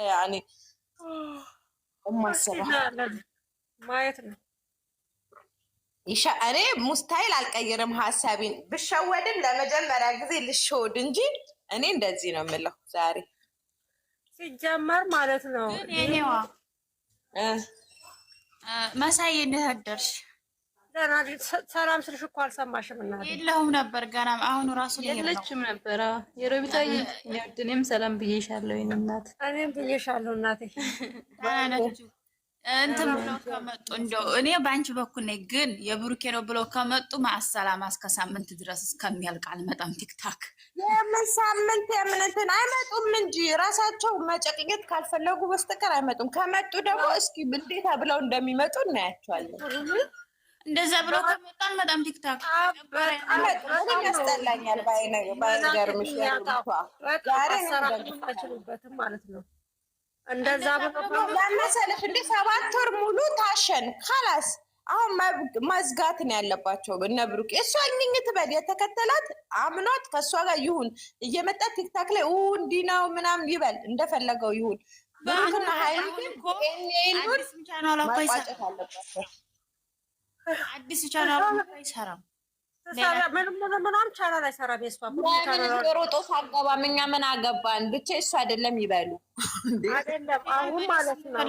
ያኔ ማየት ነው። እኔ ሙስታይል አልቀይርም ሀሳቤን። ብሸወድም ለመጀመሪያ ጊዜ ልሸወድ እንጂ እኔ እንደዚህ ነው የምለው ዛሬ ሲጀመር ማለት ነው። ግን የኔዋ መሳይ እንዴት አደርሽ? ሰላም ስልሽ እኮ አልሰማሽም። እና የለሁም ነበር ገና አሁን ራሱ የለችም ነበር። የሮቢታዬ እኔም ሰላም ብዬሻለሁ። የኔ እናት እኔም ብዬሻለሁ እናቴ። እንትን ብለው ከመጡ እንደው እኔ በአንቺ በኩል ነኝ፣ ግን የብሩኬ ነው ብለው ከመጡ ማሰላማ እስከ ሳምንት ድረስ እስከሚያልቅ አልመጣም። ቲክታክ የምን ሳምንት የምን እንትን አይመጡም እንጂ ራሳቸው መጨቅኘት ካልፈለጉ በስተቀር አይመጡም። ከመጡ ደግሞ እስኪ እንዴት ብለው እንደሚመጡ እናያቸዋለን። እንደዛ ብለው ከመጡ አልመጣም። ቲክታክ ያስጠላኛል። ባይገርምሽ አይችሉበትም ማለት ነው። እንደዛ ለመሰለሽ እንደ 7 ወር ሙሉ ታሸን ካላስ አሁን መዝጋት ነው ያለባቸው። እነ ብሩክ እሷ እኝኝ ትበል የተከተላት አምኗት ከእሷ ጋር ይሁን እየመጣ ቲክታክ ላይ እንዲህ ነው ምናምን ይበል እንደፈለገው ይሁን። ብሩክና ሀይል መቋጨት አለባቸው። አዲስ ቻናል አይሰራም። ምንም ቻናል አይሰራም። የእሷ ሮጦ ሳገባም እኛ ምን አገባን? ብቻ እሱ አይደለም ይበሉ አይደለም። አሁን ማለት ነው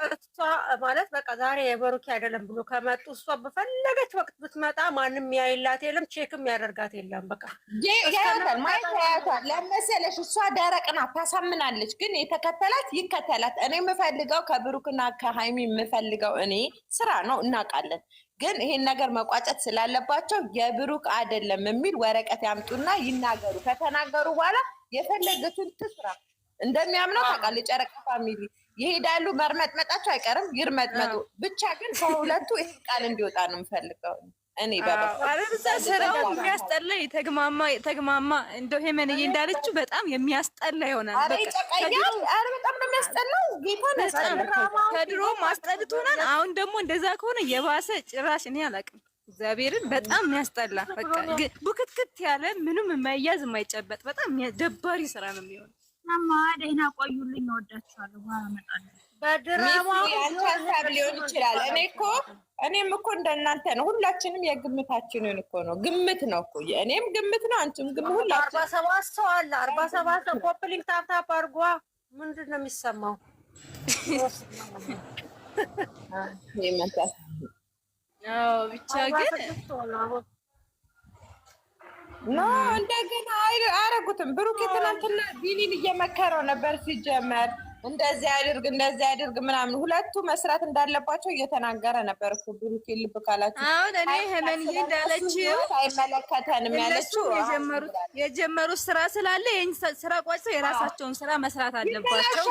እሷ ማለት በቃ ዛሬ የበሩኬ አይደለም ብሎ ከመጡ እሷ በፈለገች ወቅት ብትመጣ ማንም ያይላት የለም፣ ቼክም ያደርጋት የለም። በቃ ያያታል ማየት ያያታል። ለመሰለሽ እሷ ደረቅና ታሳምናለች፣ ግን የተከተላት ይከተላት። እኔ የምፈልገው ከብሩክና ከሀይሚ የምፈልገው እኔ ስራ ነው እናውቃለን። ግን ይሄን ነገር መቋጨት ስላለባቸው የብሩክ አይደለም የሚል ወረቀት ያምጡና ይናገሩ። ከተናገሩ በኋላ የፈለገቱን ትስራ። እንደሚያምነው ታውቃለች። የጨረቃ ፋሚሊ ይሄዳሉ። መርመጥመጣቸው አይቀርም፣ ይርመጥመጡ ብቻ። ግን ከሁለቱ ይሄ ቃል እንዲወጣ ነው የምፈልገው እኔ በቃ ስራው የሚያስጠላ ተግማማ እንደው ሄመንዬ እንዳለችው በጣም የሚያስጠላ ይሆናል። በጣም ነው የሚያስጠላው። ከድሮ ማስጠልቶናል። አሁን ደግሞ እንደዛ ከሆነ የባሰ ጭራሽ እኔ አላውቅም። እግዚአብሔርን በጣም የሚያስጠላ በቃ ቡክትክት ያለ ምንም የማይያዝ የማይጨበጥ በጣም ደባሪ ስራ ነው የሚሆነው። ደህና ቆዩልኝ። እወዳችኋለሁ። በኋላ እመጣለሁ። በድራማው ሀሳብ ሊሆን ይችላል። እኔም እኮ እንደናንተ ነው። ሁላችንም የግምታችንን እኮ ነው። ግምት ነው እኮ እኔም ግምት ነው፣ አንቺም ግምት። ሁላችን 47 ሰው አለ። 47 ሰው ኮፕሊንግ ታፕታፕ አድርጓ። ምንድን ነው የሚሰማው? ብቻ ግን እንደገና አያረጉትም። ብሩኬ ትናንትና ቢኒን እየመከረው ነበር ሲጀመር እንደዚህ አድርግ ምናምን። ሁለቱ መስራት እንዳለባቸው እየተናገረ ነበር እኮ ብሩኬ። ልብ ካላችሁ አሁን እኔ ሄመንዬ እንዳለችው አይመለከተንም ያለችው የጀመሩት ስራ ስላለ ይሄን ስራ ቋጭተው የራሳቸውን ስራ መስራት አለባቸው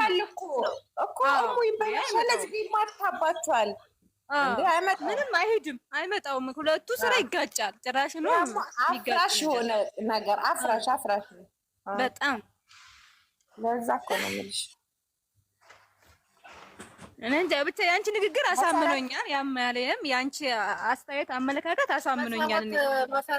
እኮ ይበላሻል። ስለዚህ ይማታባቸዋል። ምንም አይሄድም፣ አይመጣውም። ሁለቱ ስራ ይጋጫል። ጭራሽ ነው አፍራሽ የሆነ ነገር አፍራሽ ነው በጣም። ለዛ እኮ ነው የምልሽ። እኔ እንጃ ብቻ የአንቺ ንግግር አሳምኖኛል። ያማለየም የአንቺ አስተያየት አመለካከት አሳምኖኛል።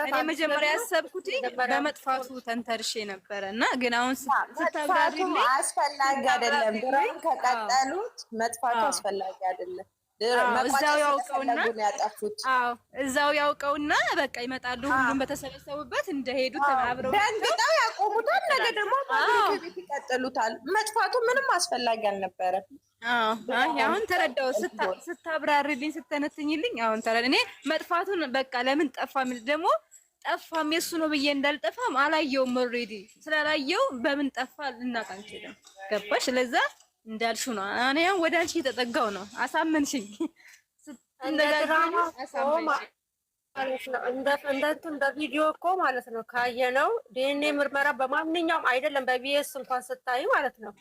እኔ መጀመሪያ ያሰብኩት በመጥፋቱ ተንተርሼ ነበረ እና ግን አሁን ስታብራሪልኝ አስፈላጊ አይደለም። ድሮም ከቀጠሉት መጥፋቱ አስፈላጊ አይደለም። እዛው ያውቀውና በቃ ይመጣሉ። ሁሉም በተሰበሰቡበት እንደሄዱ ተባብረው ደንግጠው ያቆሙታል። ነገ ደግሞ ቤት ይቀጥሉታል። መጥፋቱ ምንም አስፈላጊ አልነበረም። አሁን ተረዳው። ስታብራሪልኝ ስተነትኝልኝ አሁን ተረዳ። እኔ መጥፋቱን በቃ ለምን ጠፋ ምን ደግሞ ጠፋም የሱ ነው ብዬ እንዳልጠፋም አላየውም። ኦልሬዲ ስላላየው በምን ጠፋ ልናውቅ አንችልም። ገባሽ? ለዛ እንዳልሽው ነው። እኔ ወደ አንቺ እየተጠጋው ነው። አሳመንሽኝ። እንደ ቪዲዮ እኮ ማለት ነው ካየነው ዲኤንኤ ምርመራ በማንኛውም አይደለም በቢኤስ እንኳን ስታይ ማለት ነው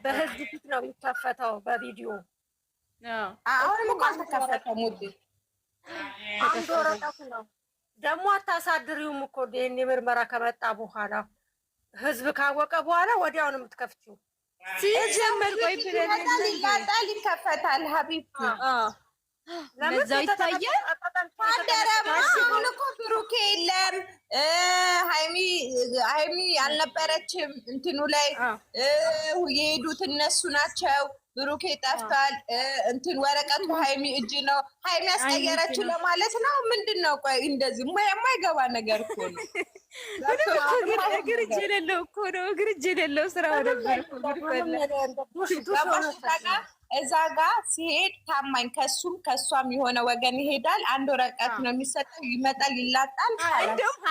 በህዝብ ፊት ነው የሚከፈተው በቪዲዮ። አሁንም እኮ አልተከፈተም። አንድ ወረቀት ነው ደግሞ አታሳድሪውም እኮ ዲኤንኤ ምርመራ ከመጣ በኋላ ህዝብ ካወቀ በኋላ ወዲያው ነው የምትከፍቺው። ሲጀመር ቆይ ብለን ይቀጣል፣ ይከፈታል። ሀቢብቲ ለዛው ይታያል። አሁን እኮ ብሩኬ የለም ሃይሚ አልነበረችም እንትኑ ላይ የሄዱት እነሱ ናቸው። ብሩኬ ጠፍቷል። እንትን ወረቀቱ ሃይሚ እጅ ነው። ሃይሚ ያስቀየረችው ለማለት ነው። ምንድን ነው? ቆይ እንደዚህ የማይገባ ነገር እኮ ነው። እግር እጅ የሌለው እኮ ነው። እግር እጅ የሌለው ስራ ነበር እኮ እዛ ጋር ሲሄድ ታማኝ ከሷም የሆነ ወገን ይሄዳል። አንድ ወረቀት ነው የሚሰጠው። ይመጣል፣ ይላጣል። እንደውም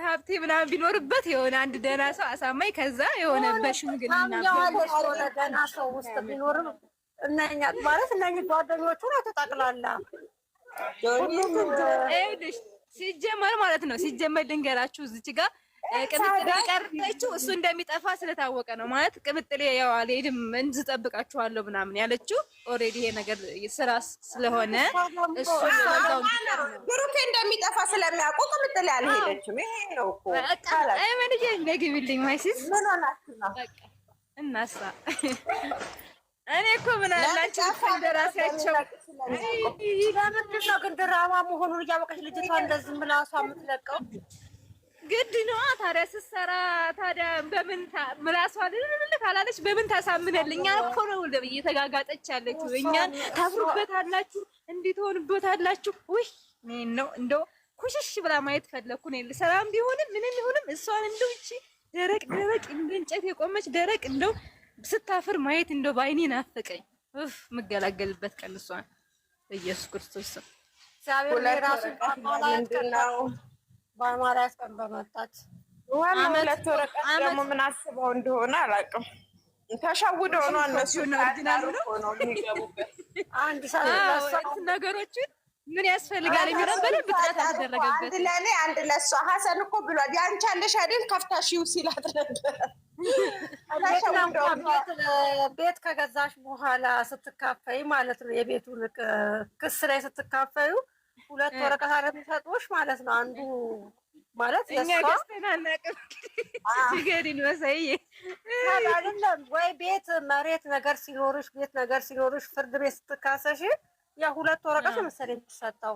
ሀብቴ ምናምን ቢኖርበት የሆነ አንድ ደህና ሰው አሳማኝ ከዛ የሆነ በሽምግልና ደህና ሰው ውስጥ ቢኖርም እነኛ ማለት እነኛ ጓደኞቹ ነው ተጠቅላላ ሲጀመር ማለት ነው። ሲጀመር ድንገራችሁ እዚች ጋር ቅምጥሌ ቀርተችው እሱ እንደሚጠፋ ስለታወቀ ነው ማለት ቅምጥሌ ያው አልሄድም እንዝ ጠብቃችኋለሁ ምናምን ያለችው ኦልሬዲ ይሄ ነገር ስራ ስለሆነ እሱ ብሩኬ እንደሚጠፋ ስለሚያውቁ ቅምጥሌ አልሄደችም። ይሄ ነው እኮ አይ መንዬ ነግቢልኝ ማይሲስ ምን ሆናችሁ ነው? እናሳ እኔ እኮ ምን አላችሁ እንደራሳቸው ለምንድን ነው ግን ድራማ መሆኑን እያወቀች ልጅቷ እንደዚህ ምላሷ የምትለቀው? ግድ ነው ታዲያ ስትሰራ ታዲያ በምን ምላሷ ካላለች በምን ታሳምነልኛ እኮ ነው እየተጋጋጠች ያለችው። እኛን ታፍሩበታላችሁ፣ እንዴት ሆንበታላችሁ? ውይ ነው እንደው ኩሽሽ ብላ ማየት ፈለኩ ነው። ሰላም ቢሆንም ምንም ቢሆንም እሷን እንደው እቺ ደረቅ እንደ እንጨት የቆመች ደረቅ እንደው ስታፍር ማየት እንደው ባይኔ ናፈቀኝ። ምገላገልበት ቀን እሷን በኢየሱስ ክርስቶስ ስም እግዚአብሔር ራሱ ነው በማርያም ቀን በመጣች ሁለት ወረቀት ደግሞ ምን አስበው እንደሆነ አላውቅም። ተሸውደው ነው እነሱ ኦሪጂናል ነው የሚገቡበት። አንድ ሰው ነገሮችን ምን ያስፈልጋል የሚለው በደንብ ጥረት አደረገበት። አንድ ለኔ አንድ ለሷ ሀሰን እኮ ብሏል። ያንቺ አለሽ አይደል ከፍታሽው ሲላት ነበር። ቤት ከገዛሽ በኋላ ስትካፈይ ማለት ነው የቤቱን ክስ ላይ ስትካፈዩ ሁለት ወረቀት አረም ሰጥቶሽ ማለት ነው። አንዱ ማለት እኛ ገስተናናቀም ሲገድን ወሰይ አይደለም ወይ ቤት መሬት ነገር ሲኖርሽ ቤት ነገር ሲኖርሽ ፍርድ ቤት ስትካሰሽ ያ ሁለት ወረቀት መሰለኝ የሚሰጠው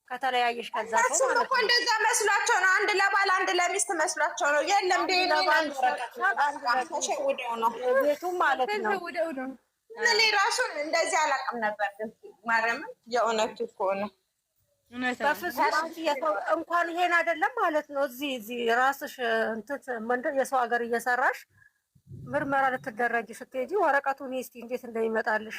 ከተለያየሽ ከዛ ሰው ማለት ነው። እንደዛ መስሏቸው ነው። አንድ ለባል አንድ ለሚስት መስሏቸው ነው። የለም ዴኒ አንድ ወረቀት ተሸውደው ነው ቤቱ ማለት ነው። ተሸውደው ነው። እኔ ራሱ እንደዚህ አላውቅም ነበር። ግን ማርያም የእውነቱ እኮ ነው። እንኳን ይሄን አይደለም ማለት ነው። እዚህ ራስሽ እንትን የሰው ሀገር እየሰራሽ ምርመራ ልትደረጊ ስትሄጂ ወረቀቱን እስቲ እንዴት እንደሚመጣልሽ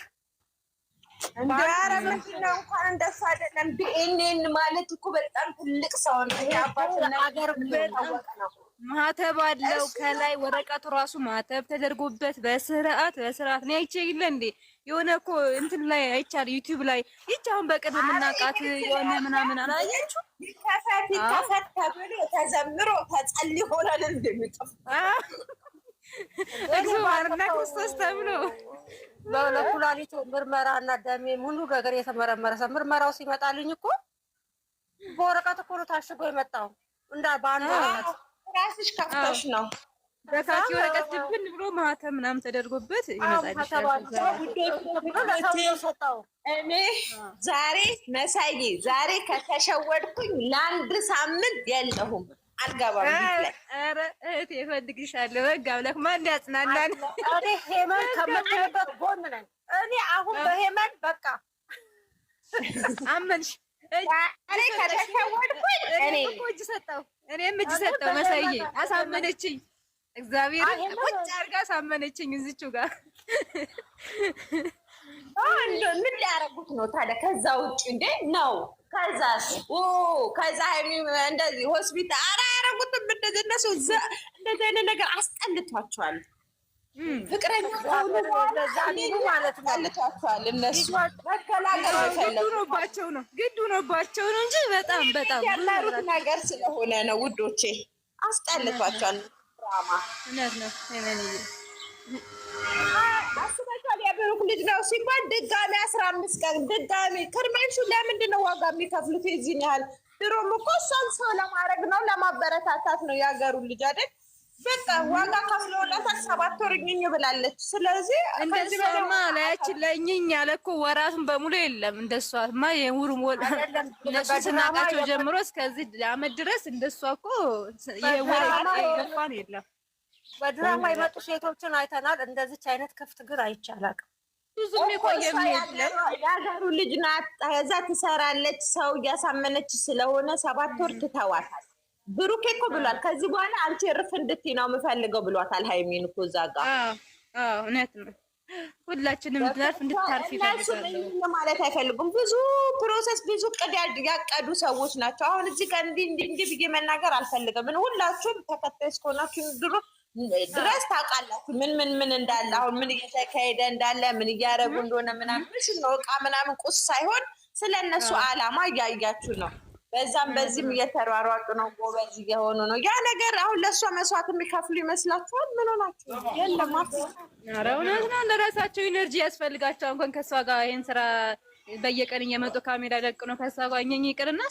እንኳን እንደሱ አይደለም። ቢኤንኤን ማለት እኮ በጣም ትልቅ ሰው ነው። ይሄ አባትና ሀገር ነው። ማህተብ አለው ከላይ ወረቀቱ ራሱ ማህተብ ተደርጎበት በስርዓት ነው። አይቼ ይለ እንዴ የሆነ እኮ እንትን ላይ አይቻል ዩቲዩብ ላይ ይቻውን በቅርብ የምናውቃት የሆነ ምናምን አላያችሁ ይከፈት ተብሎ ተዘምሮ ተጸልዮ ሆናል እንደሚጠፋ እግዚአብሔርና ክርስቶስ ተብሎ ለኩላሊቱ ምርመራ እና ደሜ ሙሉ ነገር የተመረመረ ምርመራው ሲመጣልኝ እኮ በወረቀት እኮ ነው ታሽጎ የመጣው እንዳ ባንዱ ራስሽ ከፍተሽ ነው በካኪ ወረቀት ድብን ብሎ ማህተም ምናምን ተደርጎበት ይመጣልሻል። እኔ ዛሬ መሳዬ ዛሬ ከተሸወድኩኝ ለአንድ ሳምንት የለሁም አልገባም። ኧረ እህቴ እፈልግሻለሁ። በቃ አምላክ ማን ያጽናናን። እኔ ሄመን ከመጣበት ጎን ነኝ። እኔ አሁን በሄመን በቃ አመንሽ። እኔ ከተሸወድኩኝ እኔም እጅ ሰጠው መሳዬ አሳመነችኝ። እግዚአብሔር ቁጭ አድርጋ አሳመነችኝ እዚችው ጋር ምን ሊያደርጉት ነው ታዲያ? ከዛ ውጭ እንዴ ነው። ከዛ እንደዚህ ሆስፒታል አያረጉትም። እንደዚህ እነሱ እንደዚህ አይነት ነገር አስጠልቷቸዋል። ፍቅረኛ ማለት አስጠልቷቸዋል። እነሱ መከላከል ግድ ሆኖባቸው ነው እንጂ በጣም ያላሩት ነገር ስለሆነ ነው ውዶቼ። አስጠልቷቸዋል። ድራማ እውነት ነው። አስበሻል? የብሩክ ልጅ ነው ሲባል ድጋሚ 15 ቀን ድጋሚ ክርሜንሹ ለምንድን ነው ዋጋ የሚከፍሉት የዚህን ያህል? ድሮም እኮ እሷን ሰው ለማድረግ ነው ለማበረታታት ነው ያገሩ ልጅ አይደል? በቃ ዋጋ ከፍለውላታል። 7 ወር እኝኝ ብላለች። ስለዚህ እንደሷማ ላያችን ለእኝኝ ያለ እኮ ወራቱን በሙሉ የለም። እንደሷማ የውርም እነሱ ስናቃቸው ጀምሮ እስከዚህ ዓመት ድረስ እንደሷ እኮ የወር የገፋን የለም። በድራማ የመጡ ሴቶችን አይተናል። እንደዚች አይነት ክፍት ግር አይቻላቅም። ብዙም የቆየ የሀገሩ ልጅ ናት። እዛ ትሰራለች። ሰው እያሳመነች ስለሆነ 7 ወር ትተዋታል። ብሩኬ እኮ ብሏል ከዚህ በኋላ አንቺ እርፍ እንድትይ ነው የምፈልገው ብሏታል። ሃይሚን እኮ እዛ ጋር እውነት ነው። ሁላችንም እንድናርፍ እንድታርፍ ይፈልጋሉ ማለት አይፈልጉም። ብዙ ፕሮሰስ ብዙ ቅድ ያቀዱ ሰዎች ናቸው። አሁን እዚህ ጋር እንዲህ ብዬ መናገር አልፈልግም። ሁላችሁም ተከታይ እስከሆናችሁ ድረስ ታውቃላችሁ ምን እንዳለ፣ አሁን ምን እየተካሄደ እንዳለ፣ ምን እያደረጉ እንደሆነ ምናምን ነው። እቃ ምናምን ቁስ ሳይሆን ስለነሱ አላማ እያያችሁ ነው። በዛም በዚህም እየተሯሯጡ ነው። ጎበዝ እየሆኑ ነው። ያ ነገር አሁን ለእሷ መስዋዕት የሚከፍሉ ይመስላችኋል? ምን ሆናችሁ? የለም ኧረ እውነት ነው። ለራሳቸው ኢነርጂ ያስፈልጋቸው። እንኳን ከእሷ ጋር ይሄን ስራ በየቀን እየመጡ ካሜራ ደቅ ነው ከእሷ ጋር እኛኝ ይቅርና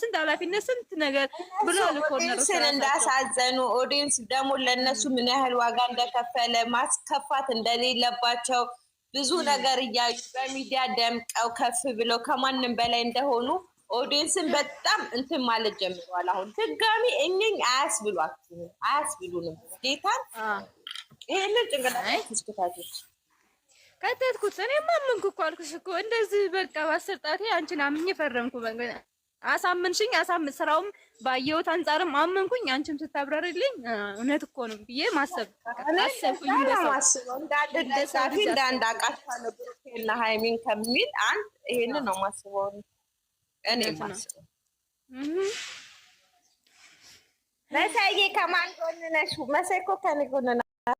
ስንት ኃላፊነት ስንት ነገር ብሎ ኦዲየንስን እንዳሳዘኑ ኦዲየንስ ደግሞ ለእነሱ ምን ያህል ዋጋ እንደከፈለ ማስከፋት እንደሌለባቸው ብዙ ነገር እያዩ በሚዲያ ደምቀው ከፍ ብለው ከማንም በላይ እንደሆኑ ኦዲየንስን በጣም እንትን ማለት ጀምረዋል። አሁን ድጋሚ እኝኝ አያስብሉንም። ጌታን ይሄንን ጭንቅላት ስክታቶች ከተትኩት። እኔማ አመንኩ እኮ አልኩሽ እኮ እንደዚህ በቃ በ10 ጣቴ አንቺን አምኜ ፈረምኩ። አሳምንሽኝ። ስራውም ባየሁት አንጻርም አመንኩኝ። አንቺም ስታብራሪልኝ እውነት እኮ ነው ብዬ አሰብኩኝ። እንዳንድ አቃታ ነው ብሩኬና ሃይሚን ከሚል አንድ ይሄንን ነው ማስበው እኔ ማስበው። መሳዬ ከማን ጎን ነሽ? መሳይ እኮ ከኔ ጎን